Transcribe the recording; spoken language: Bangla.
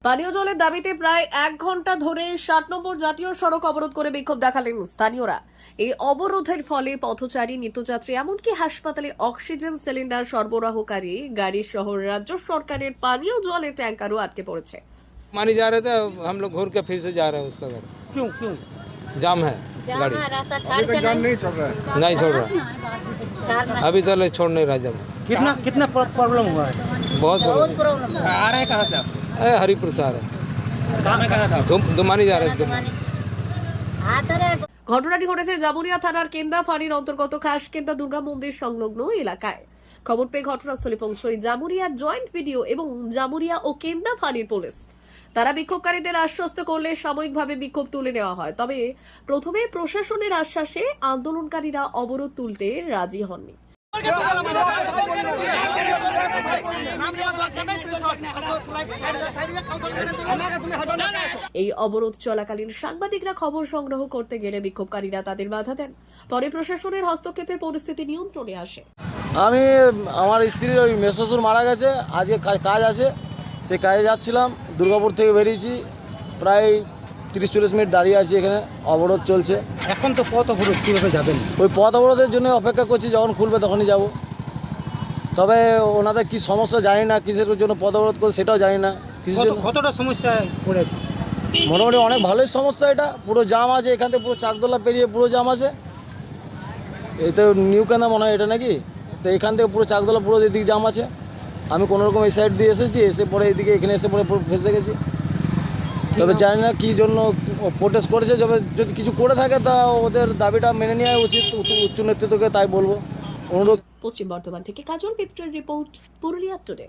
পানীয় জলের দাবিতে প্রায় 1 ঘন্টা ধরে 60 নম্বর জাতীয় সড়ক অবরোধ করে বিক্ষোভ দেখালেন স্থানীয়রা। এই অবরোধের ফলে পথচারী, নিত্যযাত্রী এমনকি হাসপাতালে অক্সিজেন সিলিন্ডার সরবরাহকারী গাড়ি সহ রাজ্য সরকারের পানীয় জলের ট্যাঙ্কারও আটকে পড়েছে। मानी जा रहे थे, हम लोग घूर के फिर से जा रहे हैं उसका घर। क्यों क्यों जाम है गाड़ी, रास्ता छाड़ से नहीं छोड़ रहा है। नहीं छोड़ रहा, अभी तक छोड़ नहीं रहा। जब कितना प्रॉब्लम हुआ है? बहुत बहुत प्रॉब्लम है। आ रहे हैं कहाँ से आप? हरिपुर से आ रहे हैं, कहाँ में कहा था? दुमानी जा रहे हैं। ঘটনাটি ঘটেছে জামুরিয়া থানার কেন্দা ফাঁড়ির অন্তর্গত খাসকেন্দা দুর্গা মন্দির সংলগ্ন এলাকায়। খবর পেয়ে ঘটনাস্থলে পৌঁছয় জামুরিয়ার জয়েন্ট ভিডিও এবং জামুরিয়া ও কেন্দা ফাঁড়ির পুলিশ। তারা বিক্ষোভকারীদের আশ্বস্ত করলে সাময়িকভাবে বিক্ষোভ তুলে নেওয়া হয়। তবে প্রথমে প্রশাসনের আশ্বাসে আন্দোলনকারীরা অবরোধ তুলতে রাজি হননি। এই অবরোধ চলাকালীন সাংবাদিকরা খবর সংগ্রহ করতে গেলে বিক্ষোভকারীরা তাদের বাধা দেন। পরে প্রশাসনের হস্তক্ষেপে পরিস্থিতি নিয়ন্ত্রণে আসে। আমি আমার স্ত্রীর ওই মেসশ্বশুর মারা গেছে, আজকে কাজ আছে, সে কাজে যাচ্ছিলাম, দুর্গাপুর থেকে বেরিয়েছি, প্রায় 30-40 মিনিট দাঁড়িয়ে আছি এখানে, অবরোধ চলছে। এখন তো পথ অবরোধ, কীভাবে যাবেন? ওই পথ অবরোধের জন্য অপেক্ষা করছি, যখন খুলবে তখনই যাব। তবে ওনাদের কি সমস্যা জানি না, কিসের জন্য পথ অবরোধ করে সেটাও জানি না। কিসের জন্য কতটা সমস্যায় পড়েছে? মোটামুটি অনেক ভালোই সমস্যা, এটা পুরো জাম আছে, এখান থেকে পুরো চাকদোলা পেরিয়ে পুরো জাম আছে। এই তো নিউ কেন্দা মনে হয় এটা নাকি, তো এখান থেকে পুরো চাকদোলা পুরো এদিকে জাম আছে। আমি কোনোরকম এই সাইড দিয়ে এসেছি, এসে পরে এদিকে এখানে এসে পরে ফেসে গেছি। তবে জানি না কী জন্য প্রোটেস্ট করেছে, যদি কিছু করে থাকে তা ওদের দাবিটা মেনে নেওয়া উচিত উচ্চ নেতৃত্বকে, তাই বলবো, অনুরোধ। পশ্চিম বর্ধমান থেকে কাজল মিত্রের রিপোর্ট, পুরুলিয়া টুডে।